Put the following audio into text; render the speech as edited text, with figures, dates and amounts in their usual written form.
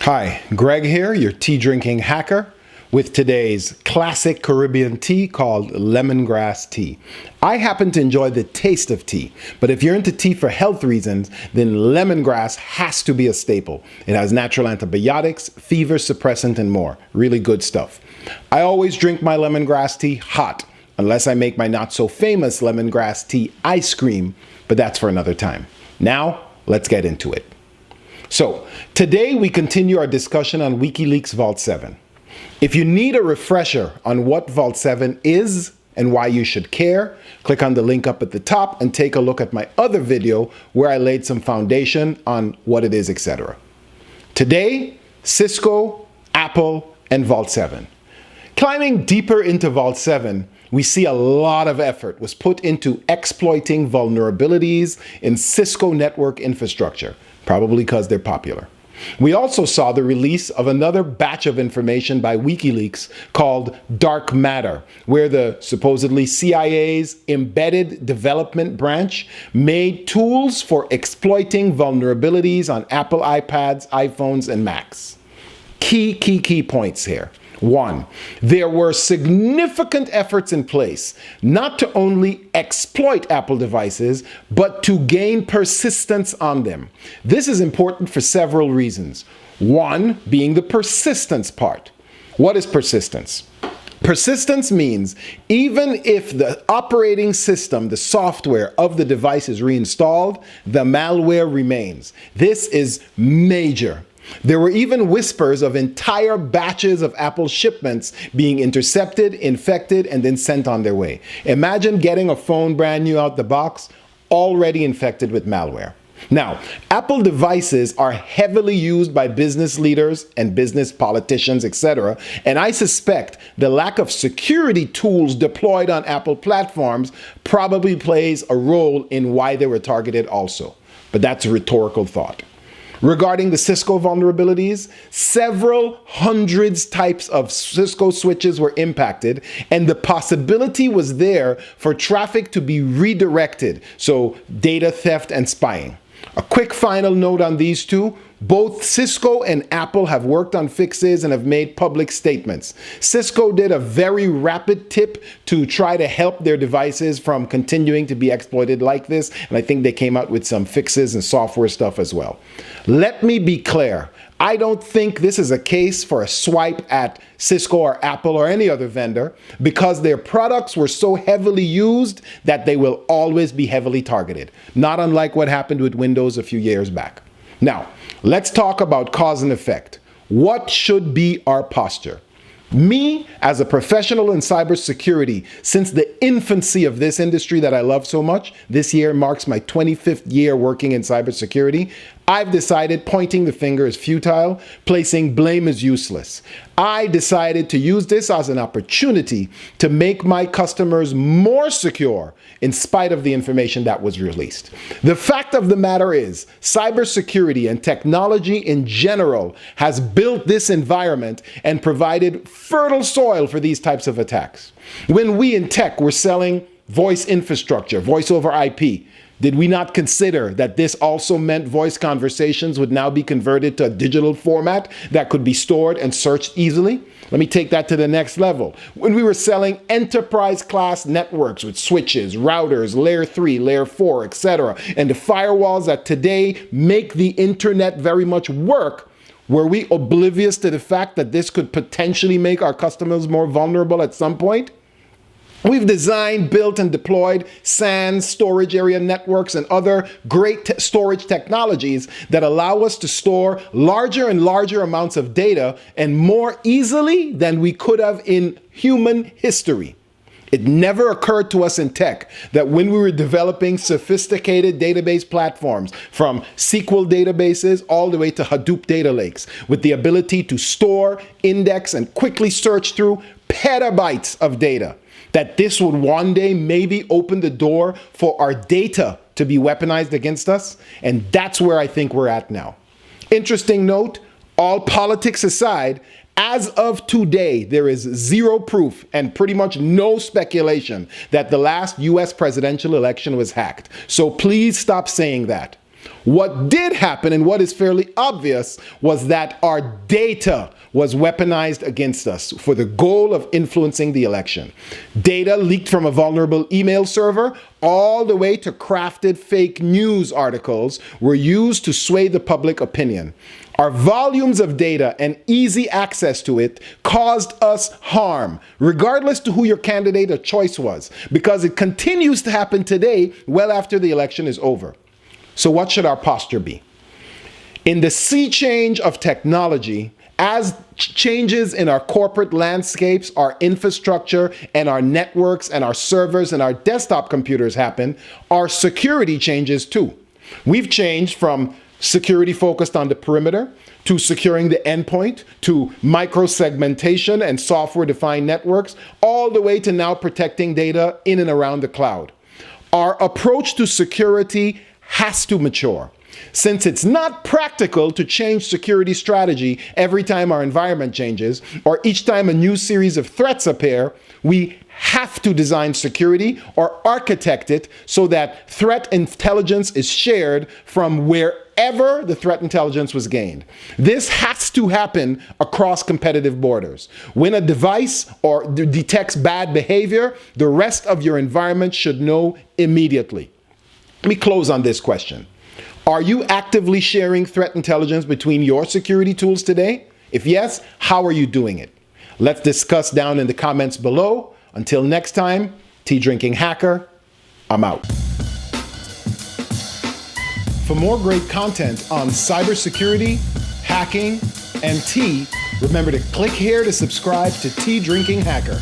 Hi, Greg here, your tea drinking hacker, with today's classic Caribbean tea called lemongrass tea. I happen to enjoy the taste of tea, but if you're into tea for health reasons, then lemongrass has to be a staple. It has natural antibiotics, fever suppressant, and more. Really good stuff. I always drink my lemongrass tea hot, unless I make my not so famous lemongrass tea ice cream, but that's for another time. Now, let's get into it. So, today we continue our discussion on WikiLeaks Vault 7. If you need a refresher on what Vault 7 is and why you should care, click on the link up at the top and take a look at my other video where I laid some foundation on what it is, etc. Today, Cisco, Apple, and Vault 7. Climbing deeper into Vault 7, we see a lot of effort was put into exploiting vulnerabilities in Cisco network infrastructure, probably because they're popular. We also saw the release of another batch of information by WikiLeaks called Dark Matter, where the supposedly CIA's embedded development branch made tools for exploiting vulnerabilities on Apple iPads, iPhones, and Macs. Key points here. 1. There were significant efforts in place not to only exploit Apple devices, but to gain persistence on them. This is important for several reasons. 1 being the persistence part. What is persistence? Persistence means even if the operating system, the software of the device is reinstalled, the malware remains. This is major. There were even whispers of entire batches of Apple shipments being intercepted, infected, and then sent on their way. Imagine getting a phone brand new out the box, already infected with malware. Now, Apple devices are heavily used by business leaders and business politicians, etc., and I suspect the lack of security tools deployed on Apple platforms probably plays a role in why they were targeted also. But that's a rhetorical thought. Regarding the Cisco vulnerabilities, several hundreds types of Cisco switches were impacted, and the possibility was there for traffic to be redirected, so data theft and spying. A quick final note on these two. Both Cisco and Apple have worked on fixes and have made public statements. Cisco did a very rapid tip to try to help their devices from continuing to be exploited like this, and I think they came out with some fixes and software stuff as well. Let me be clear. I don't think this is a case for a swipe at Cisco or Apple or any other vendor because their products were so heavily used that they will always be heavily targeted, not unlike what happened with Windows a few years back. Now, let's talk about cause and effect. What should be our posture? Me, as a professional in cybersecurity, since the infancy of this industry that I love so much, this year marks my 25th year working in cybersecurity, I've decided pointing the finger is futile, placing blame is useless. I decided to use this as an opportunity to make my customers more secure in spite of the information that was released. The fact of the matter is, cybersecurity and technology in general has built this environment and provided fertile soil for these types of attacks. When we in tech were selling voice infrastructure, voice over IP, did we not consider that this also meant voice conversations would now be converted to a digital format that could be stored and searched easily? Let me take that to the next level. When we were selling enterprise class networks with switches, routers, layer 3, layer 4, etc., and the firewalls that today make the internet very much work, were we oblivious to the fact that this could potentially make our customers more vulnerable at some point? We've designed, built, and deployed SAN, storage area networks, and other great storage technologies that allow us to store larger and larger amounts of data and more easily than we could have in human history. It never occurred to us in tech that when we were developing sophisticated database platforms, from SQL databases all the way to Hadoop data lakes, with the ability to store, index, and quickly search through petabytes of data, that this would one day maybe open the door for our data to be weaponized against us. And that's where I think we're at now. Interesting note, all politics aside, as of today, there is zero proof and pretty much no speculation that the last US presidential election was hacked. So please stop saying that. What did happen, and what is fairly obvious, was that our data was weaponized against us for the goal of influencing the election. Data leaked from a vulnerable email server all the way to crafted fake news articles were used to sway the public opinion. Our volumes of data and easy access to it caused us harm, regardless to who your candidate or choice was, because it continues to happen today, well after the election is over. So what should our posture be? In the sea change of technology, as changes in our corporate landscapes, our infrastructure, and our networks, and our servers, and our desktop computers happen, our security changes too. We've changed from security focused on the perimeter, to securing the endpoint, to micro-segmentation and software-defined networks, all the way to now protecting data in and around the cloud. Our approach to security has to mature. Since it's not practical to change security strategy every time our environment changes, or each time a new series of threats appear, we have to design security or architect it so that threat intelligence is shared from wherever the threat intelligence was gained. This has to happen across competitive borders. When a device or detects bad behavior, the rest of your environment should know immediately. Let me close on this question. Are you actively sharing threat intelligence between your security tools today? If yes, how are you doing it? Let's discuss down in the comments below. Until next time, Tea Drinking Hacker, I'm out. For more great content on cybersecurity, hacking, and tea, remember to click here to subscribe to Tea Drinking Hacker.